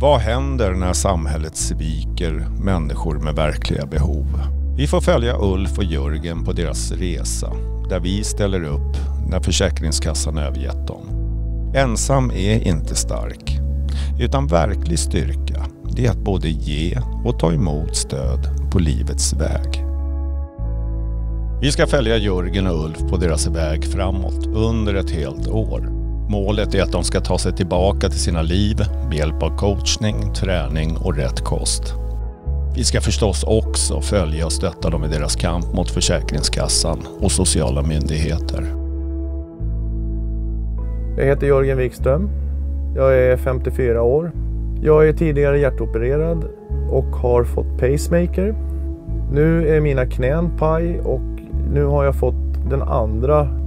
Vad händer när samhället sviker människor med verkliga behov? Vi får följa Ulf och Jörgen på deras resa, där vi ställer upp när Försäkringskassan övergett dem. Ensam är inte stark, utan verklig styrka, det är att både ge och ta emot stöd på livets väg. Vi ska följa Jörgen och Ulf på deras väg framåt under ett helt år. Målet är att de ska ta sig tillbaka till sina liv med hjälp av coachning, träning och rätt kost. Vi ska förstås också följa och stötta dem i deras kamp mot Försäkringskassan och sociala myndigheter. Jag heter Jörgen Wikström. Jag är 54 år. Jag är tidigare hjärtopererad och har fått pacemaker. Nu är mina knän paj och nu har jag fått den andra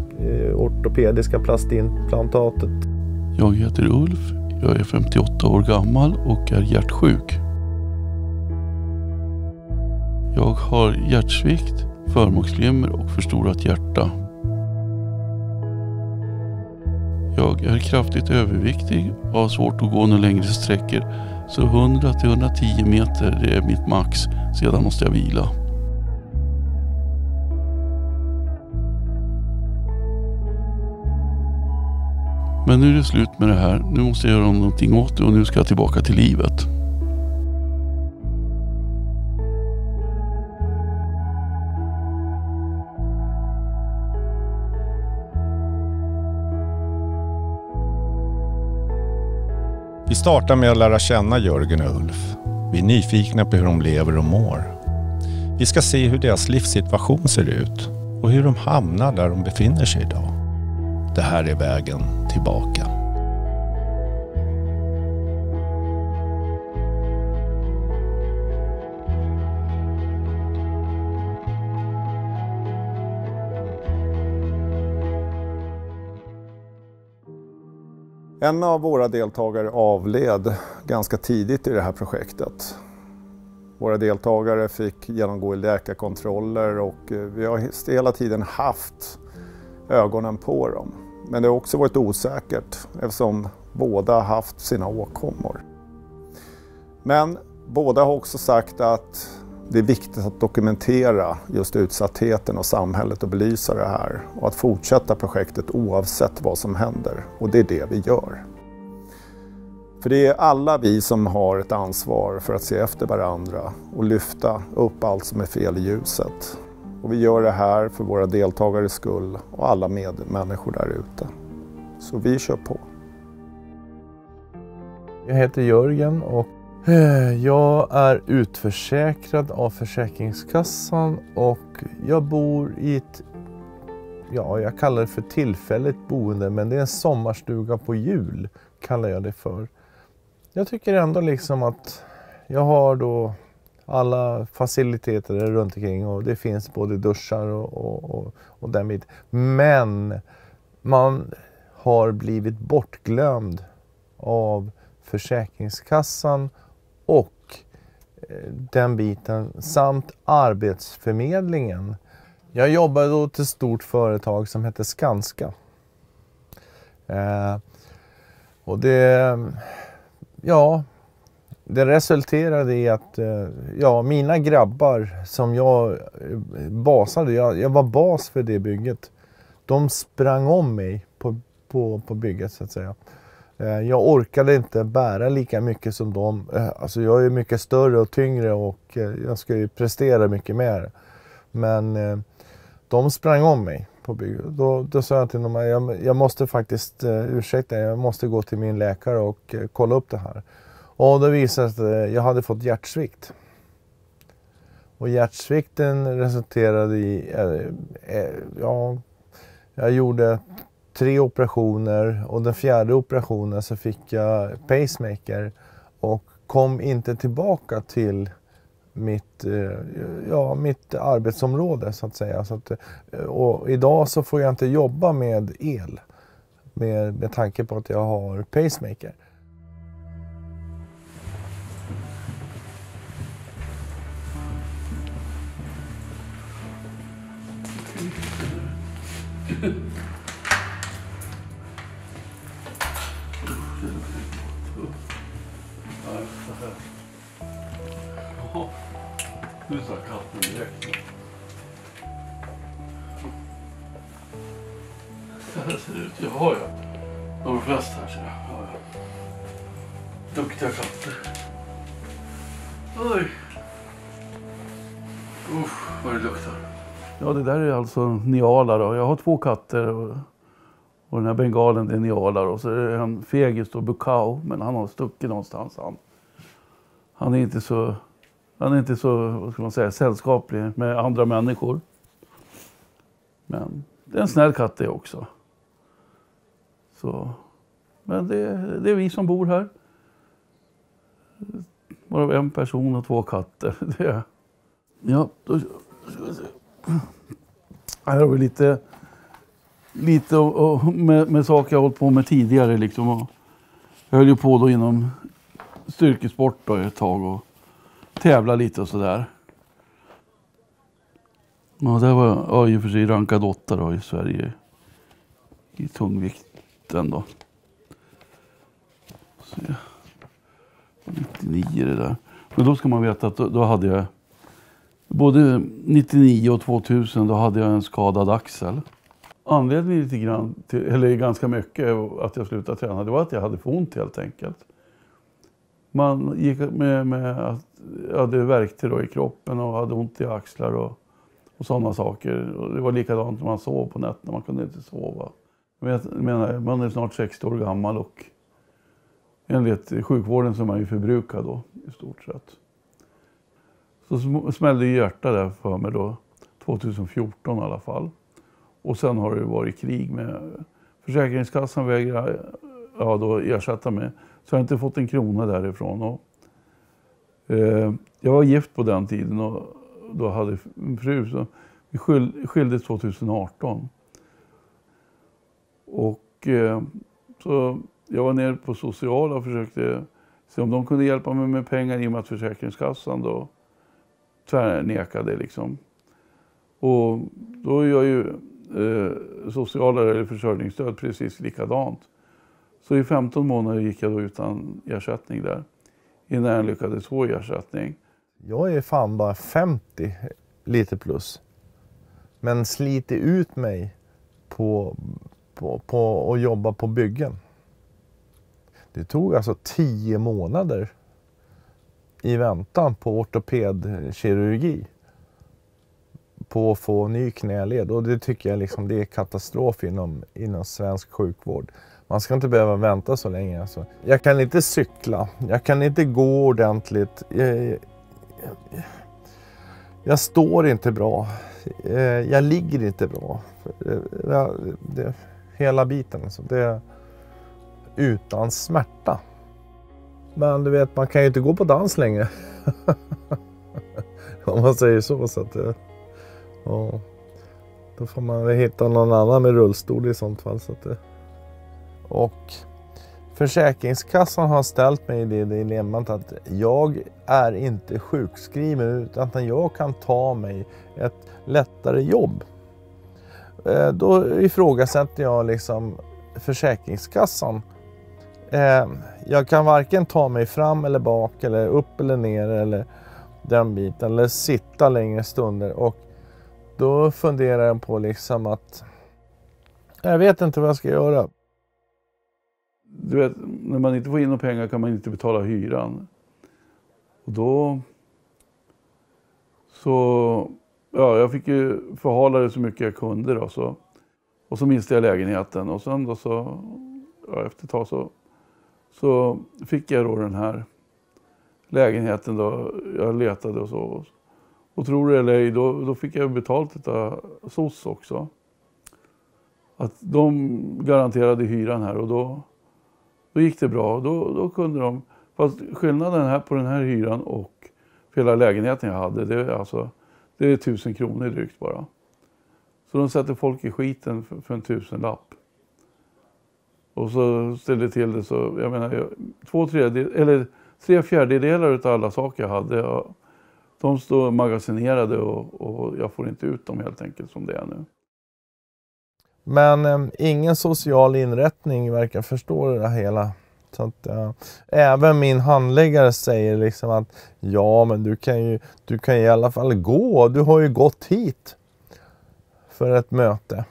ortopediska plastimplantatet. Jag heter Ulf, jag är 58 år gammal och är hjärtsjuk. Jag har hjärtsvikt, förmaksflimmer och förstorat hjärta. Jag är kraftigt överviktig och har svårt att gå några längre sträckor, så 100-110 meter är mitt max, sedan måste jag vila. Men nu är det slut med det här. Nu måste jag göra någonting åt det och nu ska jag tillbaka till livet. Vi startar med att lära känna Jörgen och Ulf. Vi är nyfikna på hur de lever och mår. Vi ska se hur deras livssituation ser ut och hur de hamnar där de befinner sig idag. Det här är vägen tillbaka. En av våra deltagare avled ganska tidigt i det här projektet. Våra deltagare fick genomgå läkarkontroller och vi har hela tiden haft ögonen på dem. Men det har också varit osäkert eftersom båda har haft sina åkommor. Men båda har också sagt att det är viktigt att dokumentera just utsattheten och samhället och belysa det här. Och att fortsätta projektet oavsett vad som händer. Och det är det vi gör. För det är alla vi som har ett ansvar för att se efter varandra och lyfta upp allt som är fel i ljuset. Och vi gör det här för våra deltagares skull och alla medmänniskor där ute. Så vi kör på. Jag heter Jörgen och jag är utförsäkrad av Försäkringskassan och jag bor i ett, jag kallar det för tillfälligt boende, men det är en sommarstuga på jul, kallar jag det för. Jag tycker ändå liksom att jag har då alla faciliteter runt omkring och det finns både duschar och den biten. Men man har blivit bortglömd av Försäkringskassan och den biten samt Arbetsförmedlingen. Jag jobbade då till ett stort företag som heter Skanska. Och det resulterade i att mina grabbar som jag basade, jag var bas för det bygget. De sprang om mig på bygget så att säga. Jag orkade inte bära lika mycket som dem. Alltså jag är mycket större och tyngre och jag ska ju prestera mycket mer. Men de sprang om mig på bygget. Då sa jag till dem att jag måste faktiskt, ursäkta, jag måste gå till min läkare och kolla upp det här. Och då visade det sig att jag hade fått hjärtsvikt. Och hjärtsvikten resulterade i, jag gjorde 3 operationer och den 4:e operationen så fick jag pacemaker och kom inte tillbaka till mitt arbetsområde så att säga. Så att, och idag så får jag inte jobba med el med tanke på att jag har pacemaker. här. Jaha, nu sa katten direkt. Så här ser det ut. Jaha, ja. De flesta här ser jag. Ja, ja. Duktiga katter. Oj. Usch, vad det luktar. Ja, det där är alltså Niala då. Jag har 2 katter och den här bengalen är Niala då. Så är det en fegis då, Bukau, men han har stuckit någonstans. Han är inte så, vad ska man säga, sällskaplig med andra människor. Men det är en snäll katt det också. Så, men det är vi som bor här. Bara en person och 2 katter. Det. Ja, då ska vi se. Här har vi lite med saker jag har hållit på med tidigare. Liksom. Och jag höll ju på då inom styrkesport då ett tag och tävla lite och sådär. Ja, det var i och för sig rankad 8 då i Sverige i tungvikten då. Så, 99 det där. Men då ska man veta att då hade jag både 99 och 2000 då hade jag en skadad axel. Anledningen lite grann till, eller ganska mycket att jag slutade träna, det var att jag hade för ont helt enkelt. Man gick med att jag hade värkte då i kroppen och hade ont i axlar och sådana saker. Och det var likadant när man sov på nätterna, man kunde inte sova. Jag menar, man är snart 60 år gammal och enligt sjukvården så är man ju förbrukad då i stort sett. Så smällde hjärtat där för mig då 2014 i alla fall. Och sen har det varit krig med Försäkringskassan vägrar då ersätta mig. Så jag har inte fått en krona därifrån. Och, jag var gift på den tiden och då hade en fru. Så vi skildes 2018. Och så jag var nere på sociala och försökte se om de kunde hjälpa mig med pengar i och med att Försäkringskassan då tvärnekade liksom. Och då är jag ju sociala eller försörjningsstöd precis likadant. Så i 15 månader gick jag då utan ersättning där. Innan jag lyckades få ersättning. Jag är fan bara 50 lite plus. Men sliter ut mig på att jobba på byggen. Det tog alltså 10 månader i väntan på ortopedkirurgi på att få ny knäled. Och det tycker jag liksom, det är katastrof inom svensk sjukvård. Man ska inte behöva vänta så länge. Alltså. Jag kan inte cykla, jag kan inte gå ordentligt. Jag står inte bra, jag ligger inte bra. Hela biten, alltså. Det är utan smärta. Men du vet, man kan ju inte gå på dans längre. Om man säger så att ja, då får man väl hitta någon annan med rullstol i sånt fall. Så att och Försäkringskassan har ställt mig i det dilemmat att jag är inte sjukskriven utan jag kan ta mig ett lättare jobb. Då ifrågasätter jag liksom Försäkringskassan. Jag kan varken ta mig fram eller bak eller upp eller ner eller den biten eller sitta längre stunder. Och då funderar jag på liksom att jag vet inte vad jag ska göra. Du vet, när man inte får in några pengar kan man inte betala hyran. Och då så ja, jag fick ju förhala det så mycket jag kunde då så. Och så minstade jag lägenheten och sen då så efter ett tag så fick jag då den här lägenheten då jag letade och så. Och tror det eller ej, då fick jag betalt av SOS också. Att de garanterade hyran här och då gick det bra. Då kunde de, fast skillnaden här på den här hyran och för hela lägenheten jag hade, det är 1000 kronor drygt bara. Så de sätter folk i skiten för en 1000-lapp. Och så ställde till det så, jag menar, 3/4 av alla saker jag hade, de står magasinerade och jag får inte ut dem helt enkelt som det är nu. Men ingen social inrättning verkar förstå det hela Så att, även min handläggare säger liksom att ja, men du kan i alla fall gå. Du har ju gått hit för ett möte.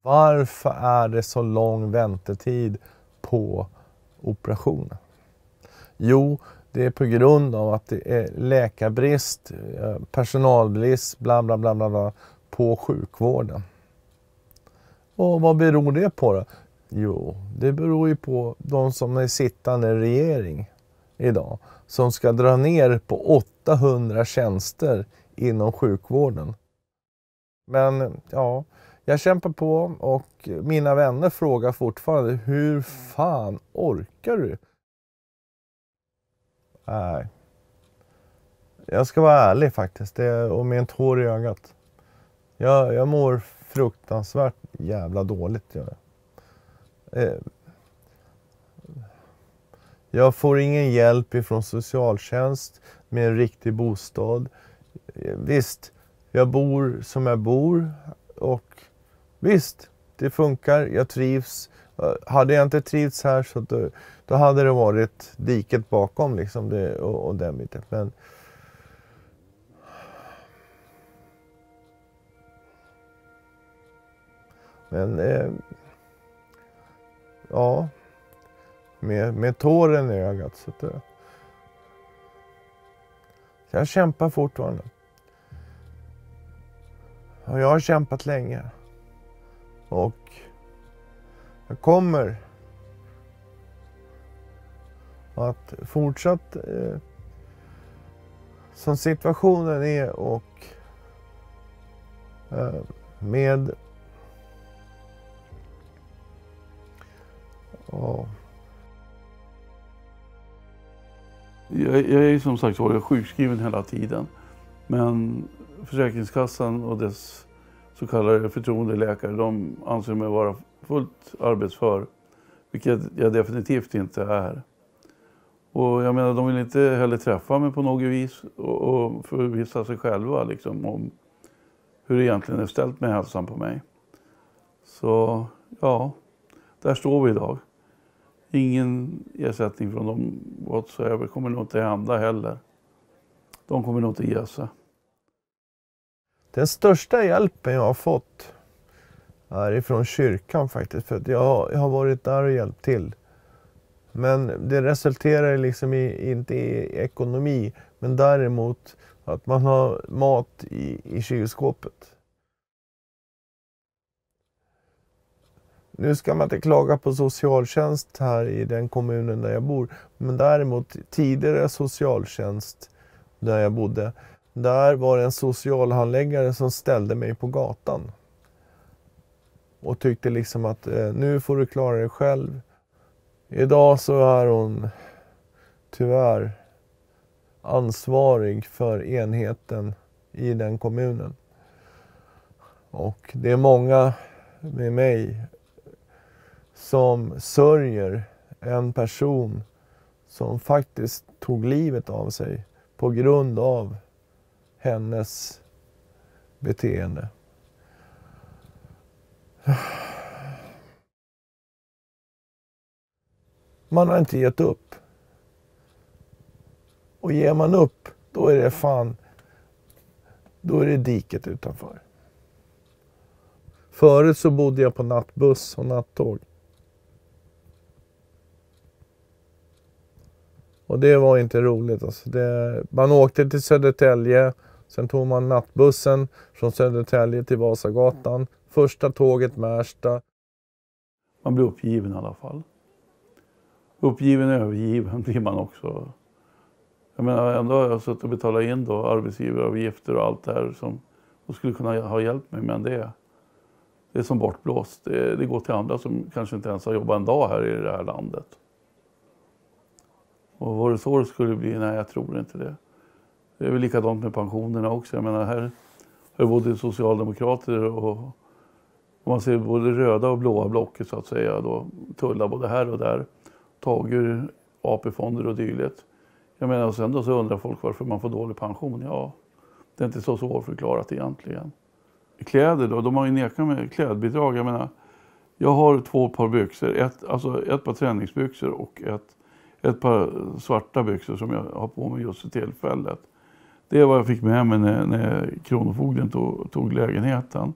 Varför är det så lång väntetid på operationen? Jo, det är på grund av att det är läkarbrist, personalbrist, bla bla bla bla bla på sjukvården. Och vad beror det på då? Jo, det beror ju på de som är sittande regering idag. Som ska dra ner på 800 tjänster inom sjukvården. Men ja, jag kämpar på och mina vänner frågar fortfarande, hur fan orkar du? Nej. Jag ska vara ärlig faktiskt, och med en tår i ögat. Jag mår fruktansvärt jävla dåligt. Jag får ingen hjälp ifrån socialtjänst med en riktig bostad. Visst, jag bor som jag bor och visst, det funkar, jag trivs. Hade jag inte trivts här så då hade det varit diket bakom liksom det, och den biten. Men ja, med tåren i ögat. Så att, jag kämpar fortfarande. Och jag har kämpat länge. Och jag kommer att fortsatt som situationen är och med Jag är ju som sagt sjukskriven hela tiden. Men Försäkringskassan och dess så kallade förtroendeläkare, de anser mig vara fullt arbetsför. Vilket jag definitivt inte är. Och jag menar, de vill inte heller träffa mig på något vis och förvissa sig själva liksom, om hur det egentligen är ställt med hälsan på mig. Så ja, där står vi idag. Ingen ersättning från dem whatsoever kommer nog inte hända heller. De kommer nog inte ge sig. Den största hjälpen jag har fått är ifrån kyrkan faktiskt. För att jag har varit där och hjälpt till. Men det resulterar liksom inte i ekonomi. Men däremot att man har mat i kylskåpet. Nu ska man inte klaga på socialtjänst här i den kommunen där jag bor. Men däremot tidigare socialtjänst där jag bodde. Där var det en socialhandläggare som ställde mig på gatan. Och tyckte liksom att nu får du klara dig själv. Idag så är hon tyvärr ansvarig för enheten i den kommunen. Och det är många med mig som sörjer en person som faktiskt tog livet av sig på grund av hennes beteende. Man har inte gett upp. Och ger man upp, då är det fan, då är det diket utanför. Förut så bodde jag på nattbuss och nattåg. Och det var inte roligt. Alltså man åkte till Södertälje, sen tog man nattbussen från Södertälje till Vasagatan. Första tåget Märsta. Man blir uppgiven i alla fall. Uppgiven och övergiven blir man också. Jag menar, ändå har jag suttit och betalat in då arbetsgivaravgifter och allt det här som skulle kunna ha hjälpt mig. Men det är som bortblåst. Det går till andra som kanske inte ens har jobbat en dag här i det här landet. Och vad det så skulle bli? Nej, jag tror inte det. Det är väl likadant med pensionerna också. Jag menar, här har både socialdemokrater och man ser både röda och blåa blocket så att säga. Då tullar både här och där. Tag ur AP-fonder och dylikt. Jag menar, och sen då så undrar folk varför man får dålig pension. Ja, det är inte så svårförklarat egentligen. Kläder då, de har ju nekat med klädbidrag. Jag menar, Jag har 2 par byxor, ett par träningsbyxor och ett par svarta byxor som jag har på mig just för tillfället. Det är vad jag fick med mig när kronofogden tog lägenheten.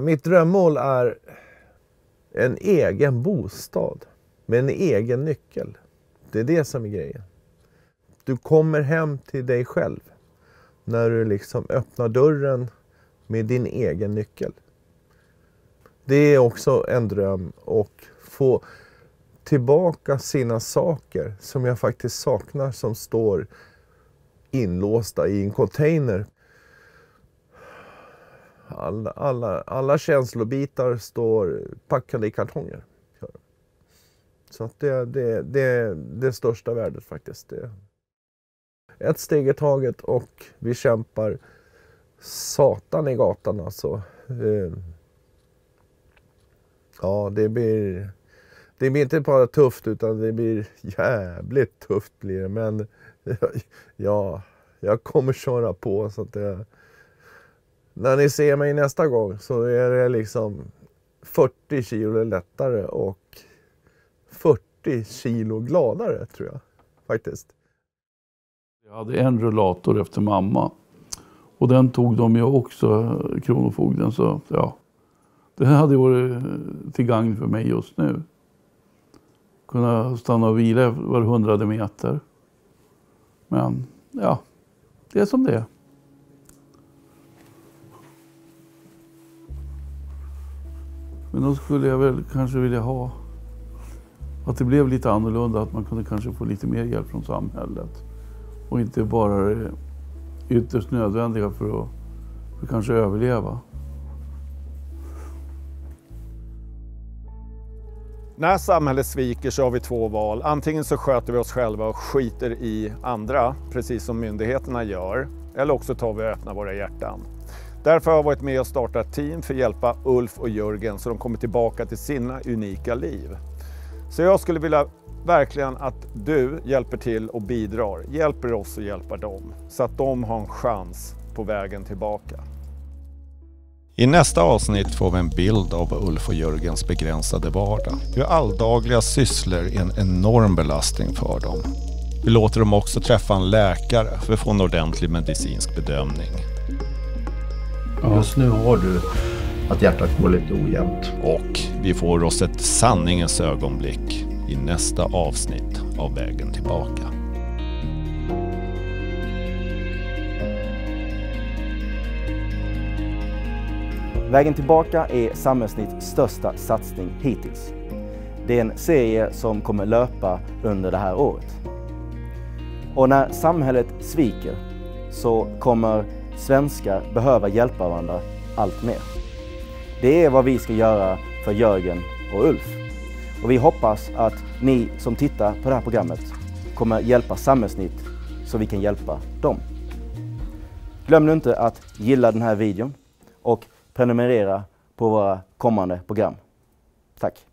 Mitt drömmål är en egen bostad med en egen nyckel. Det är det som är grejen. Du kommer hem till dig själv när du liksom öppnar dörren med din egen nyckel. Det är också en dröm att få tillbaka sina saker som jag faktiskt saknar, som står inlåsta i en container. Alla känslobitar står packade i kartonger. Så att det är det största värdet faktiskt. Det. Ett steg i taget och vi kämpar satan i gatan alltså. Ja, det blir inte bara tufft utan det blir jävligt tufft blir det. Men ja, jag kommer köra på så att det... När ni ser mig nästa gång så är det liksom 40 kilo lättare och 40 kilo gladare tror jag faktiskt. Jag hade en rullator efter mamma och den tog de ju också, kronofogden, så ja. Det hade varit till gagn för mig just nu. Kunna stanna och vila var 100 meter. Men ja, det är som det är. Men då skulle jag väl kanske vilja ha att det blev lite annorlunda, att man kunde kanske få lite mer hjälp från samhället. Och inte bara det ytterst nödvändiga för att kanske överleva. När samhället sviker så har vi 2 val. Antingen så sköter vi oss själva och skiter i andra, precis som myndigheterna gör. Eller också tar vi och öppnar våra hjärtan. Därför har jag varit med och startat ett team för att hjälpa Ulf och Jörgen så de kommer tillbaka till sina unika liv. Så jag skulle vilja verkligen att du hjälper till och bidrar. Hjälper oss att hjälpa dem så att de har en chans på vägen tillbaka. I nästa avsnitt får vi en bild av Ulf och Jörgens begränsade vardag. Hur alldagliga sysslor är en enorm belastning för dem. Vi låter dem också träffa en läkare för att få en ordentlig medicinsk bedömning. Just nu har du att hjärtat går lite ojämnt. Och vi får oss ett sanningens ögonblick i nästa avsnitt av Vägen tillbaka. Vägen tillbaka är Samhällsnytts största satsning hittills. Det är en serie som kommer löpa under det här året. Och när samhället sviker så kommer svenskar behöva hjälpa varandra allt mer. Det är vad vi ska göra för Jörgen och Ulf. Och vi hoppas att ni som tittar på det här programmet kommer hjälpa Samhällsnytt så vi kan hjälpa dem. Glöm nu inte att gilla den här videon och prenumerera på våra kommande program. Tack!